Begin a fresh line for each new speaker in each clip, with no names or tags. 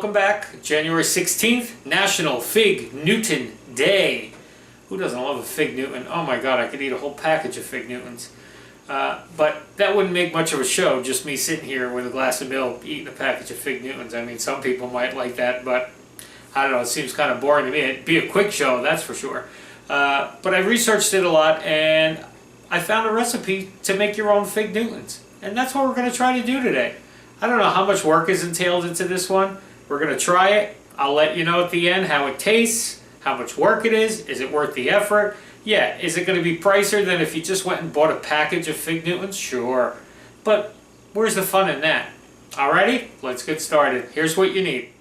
welcome back. January 16th, National Fig Newton Day. Who doesn't love a Fig Newton? Oh my god, I could eat a whole package of Fig Newtons. But that wouldn't make much of a show, just me sitting here with a glass of milk eating a package of Fig Newtons. I mean, some people might like that, but I don't know, it seems kind of boring to me. It'd be a quick show, that's for sure. But I researched it a lot, and I found a recipe to make your own Fig Newtons. And that's what we're going to try to do today. I don't know how much work is entailed into this one. We're going to try it. I'll let you know at the end how it tastes, how much work it is it worth the effort? Yeah, is it going to be pricier than if you just went and bought a package of Fig Newtons? Sure. But where's the fun in that? Alrighty, let's get started. Here's what you need.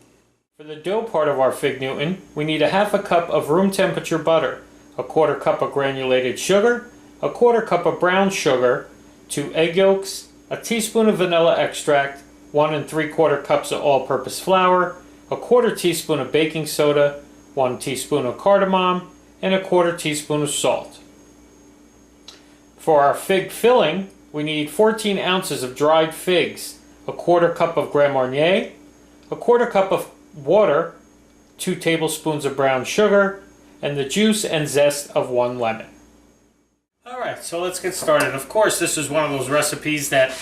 For the dough part of our Fig Newton, we need a half a cup of room temperature butter, a quarter cup of granulated sugar, a quarter cup of brown sugar, 2 egg yolks, a teaspoon of vanilla extract, 1 3/4 cups of all-purpose flour, a quarter teaspoon of baking soda, 1 teaspoon of cardamom, and a quarter teaspoon of salt. For our fig filling, we need 14 ounces of dried figs, a quarter cup of Grand Marnier, a quarter cup of water, 2 tablespoons of brown sugar, and the juice and zest of 1 lemon. Alright, so let's get started. Of course, this is one of those recipes that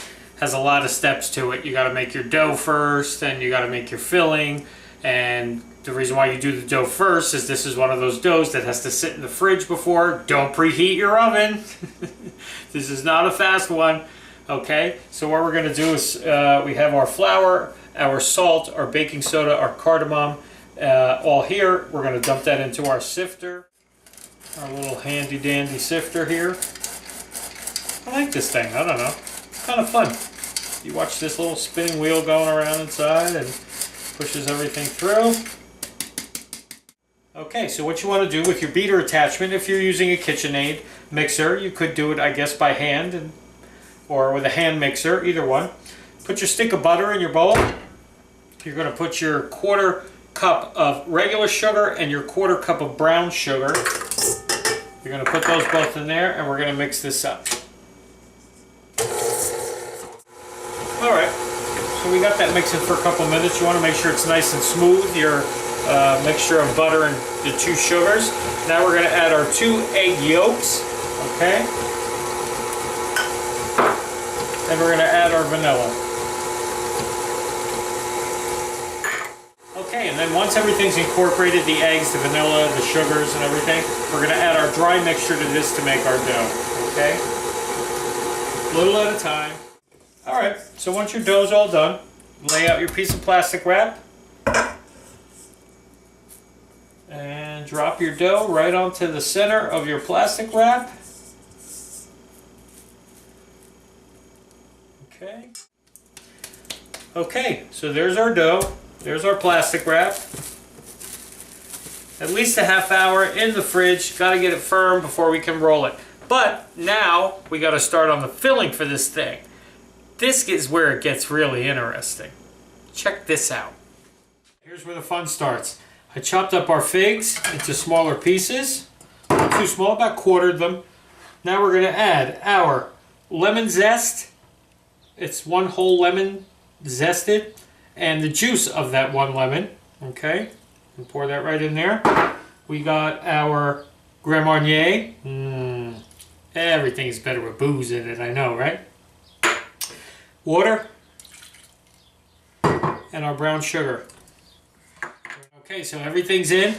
has a lot of steps to it. You got to make your dough first, and you got to make your filling, and the reason why you do the dough first is this is one of those doughs that has to sit in the fridge before. Don't preheat your oven. This is not a fast one. Okay, so what we're going to do is we have our flour, our salt, our baking soda, our cardamom all here. We're going to dump that into our sifter, our little handy dandy sifter here. I like this thing, I don't know, it's kind of fun. You watch this little spinning wheel going around inside and pushes everything through. Okay, so what you want to do with your beater attachment, if you're using a KitchenAid mixer, you could do it, I guess, by hand or with a hand mixer, either one. Put your stick of butter in your bowl. You're going to put your quarter cup of regular sugar and your quarter cup of brown sugar. You're going to put those both in there, and we're going to mix this up. Alright, so we got that mixing for a couple minutes. You want to make sure it's nice and smooth, your mixture of butter and the 2 sugars. Now we're going to add our 2 egg yolks, okay? Then we're going to add our vanilla. Okay, and then once everything's incorporated, the eggs, the vanilla, the sugars, and everything, we're going to add our dry mixture to this to make our dough, okay? A little at a time. Alright, so once your dough's all done, lay out your piece of plastic wrap and drop your dough right onto the center of your plastic wrap. Okay. Okay, so there's our dough. There's our plastic wrap. At least a half hour in the fridge. Got to get it firm before we can roll it. But now we got to start on the filling for this thing. This is where it gets really interesting. Check this out. Here's where the fun starts. I chopped up our figs into smaller pieces. Not too small, about quartered them. Now we're going to add our lemon zest. It's 1 whole lemon zested. And the juice of that 1 lemon. Okay, and pour that right in there. We got our Grand Marnier. Everything's better with booze in it, I know, right? Water. And our brown sugar. Okay, so everything's in.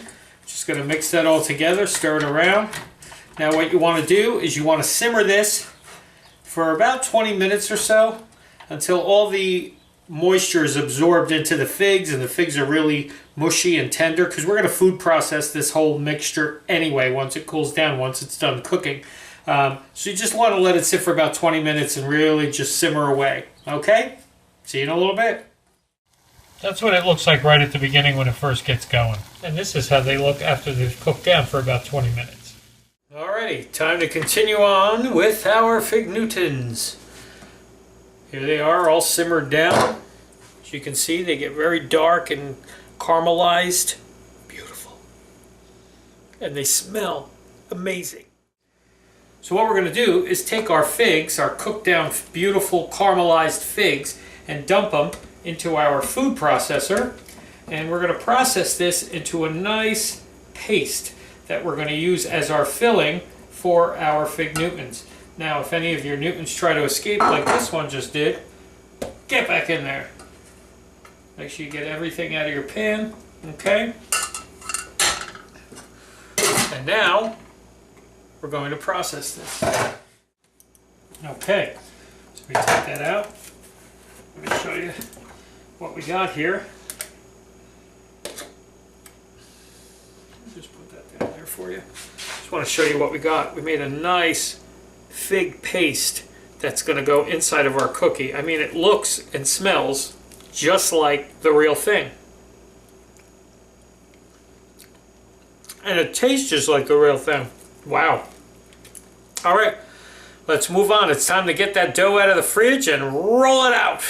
Just going to mix that all together, stir it around. Now what you want to do is you want to simmer this for about 20 minutes or so until all the moisture is absorbed into the figs and the figs are really mushy and tender, because we're going to food process this whole mixture anyway once it cools down, once it's done cooking. So you just want to let it sit for about 20 minutes and really just simmer away. Okay? See you in a little bit. That's what it looks like right at the beginning when it first gets going. And this is how they look after they've cooked down for about 20 minutes. Alrighty, time to continue on with our Fig Newtons. Here they are, all simmered down. As you can see, they get very dark and caramelized. Beautiful. And they smell amazing. So what we're going to do is take our figs, our cooked down beautiful caramelized figs, and dump them into our food processor. and we're going to process this into a nice paste that we're going to use as our filling for our fig Newtons. Now, if any of your Newtons try to escape like this one just did, get back in there. Make sure you get everything out of your pan, okay? And now, we're going to process this. Okay, so we take that out. Let me show you what we got here. Just put that down there for you. Just want to show you what we got. We made a nice fig paste that's going to go inside of our cookie. I mean, it looks and smells just like the real thing. And it tastes just like the real thing. Wow. All right, let's move on. It's time to get that dough out of the fridge and roll it out.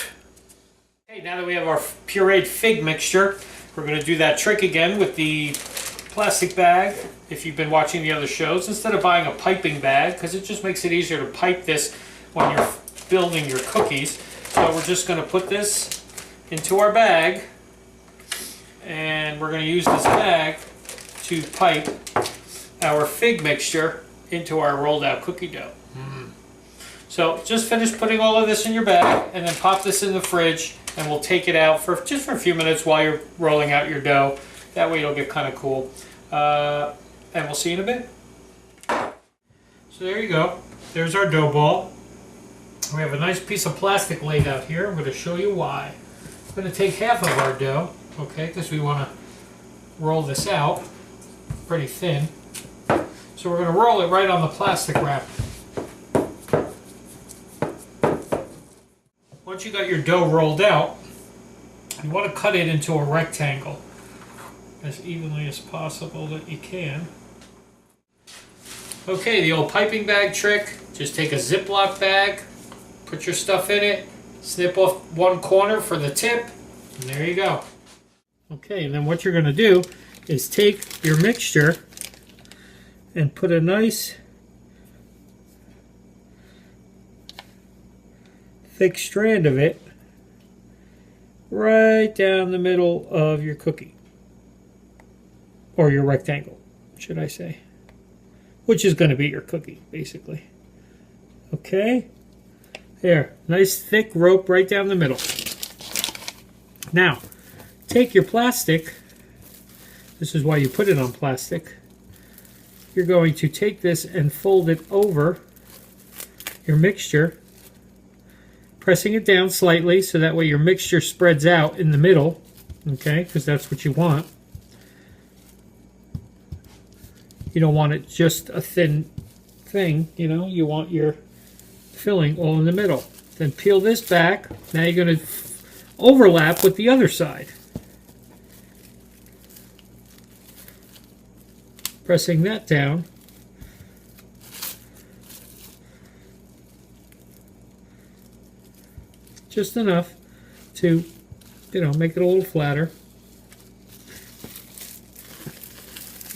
Okay, now that we have our pureed fig mixture, we're going to do that trick again with the plastic bag. If you've been watching the other shows, instead of buying a piping bag, because it just makes it easier to pipe this when you're building your cookies. So we're just going to put this into our bag, and we're going to use this bag to pipe our fig mixture into our rolled out cookie dough. So just finish putting all of this in your bag and then pop this in the fridge, and we'll take it out for just for a few minutes while you're rolling out your dough. That way it'll get kind of cool. And we'll see you in a bit. So there you go. There's our dough ball. We have a nice piece of plastic laid out here. I'm going to show you why. I'm going to take half of our dough, okay, because we want to roll this out pretty thin. So we're going to roll it right on the plastic wrap. Once you got your dough rolled out, you want to cut it into a rectangle as evenly as possible that you can. Okay, the old piping bag trick. Just take a Ziploc bag, put your stuff in it, snip off one corner for the tip, and there you go. Okay, and then what you're going to do is take your mixture and put a nice thick strand of it right down the middle of your cookie. Or your rectangle, should I say. Which is going to be your cookie, basically. Okay? There, nice thick rope right down the middle. Now, take your plastic. This is why you put it on plastic. You're going to take this and fold it over your mixture, pressing it down slightly so that way your mixture spreads out in the middle, okay, because that's what you want. You don't want it just a thin thing, you know, you want your filling all in the middle. Then peel this back. Now you're going to overlap with the other side. Pressing that down. Just enough to, you know, make it a little flatter.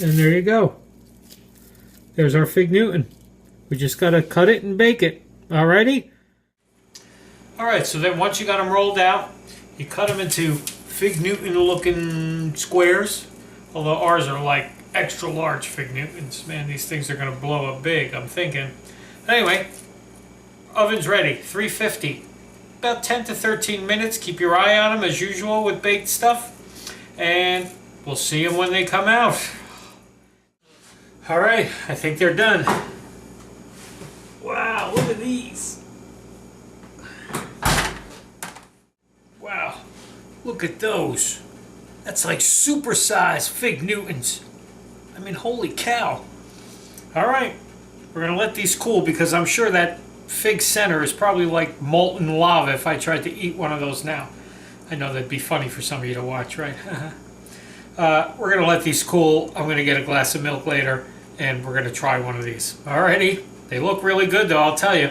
And there you go. There's our fig Newton. We just got to cut it and bake it. Alrighty? Alright, so then once you got them rolled out, you cut them into fig Newton looking squares. Although ours are like extra large fig Newtons. Man, these things are going to blow up big, I'm thinking. Anyway, oven's ready. 350. About 10 to 13 minutes. Keep your eye on them as usual with baked stuff. And we'll see them when they come out. Alright, I think they're done. Wow, look at these. Wow, look at those. That's like supersized fig Newtons. I mean, holy cow. Alright, we're going to let these cool because I'm sure that fig center is probably like molten lava if I tried to eat one of those now. I know that'd be funny for some of you to watch, right? We're going to let these cool. I'm going to get a glass of milk later, and we're going to try one of these. Alrighty. They look really good, though, I'll tell you.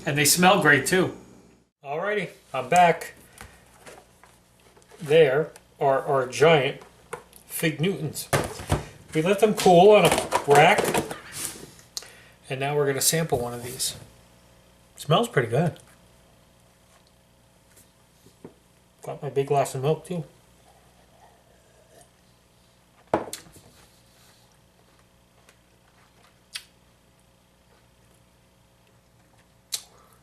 And they smell great, too. Alrighty. I'm back. There are our giant fig Newtons. We let them cool on a rack. And now we're going to sample one of these. Smells pretty good. Got my big glass of milk, too.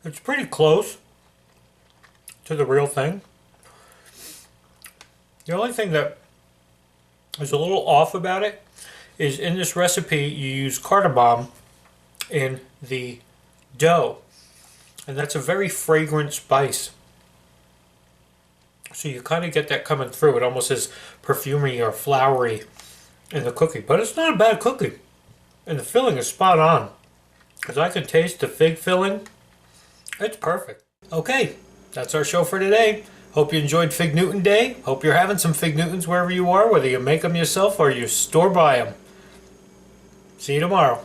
It's pretty close to the real thing. The only thing that is a little off about it is in this recipe you use cardamom in the dough. And that's a very fragrant spice. So you kind of get that coming through. It almost is perfumy or flowery in the cookie. But it's not a bad cookie. And the filling is spot on. Because I can taste the fig filling. It's perfect. Okay, that's our show for today. Hope you enjoyed Fig Newton Day. Hope you're having some Fig Newtons wherever you are, whether you make them yourself or you store buy them. See you tomorrow.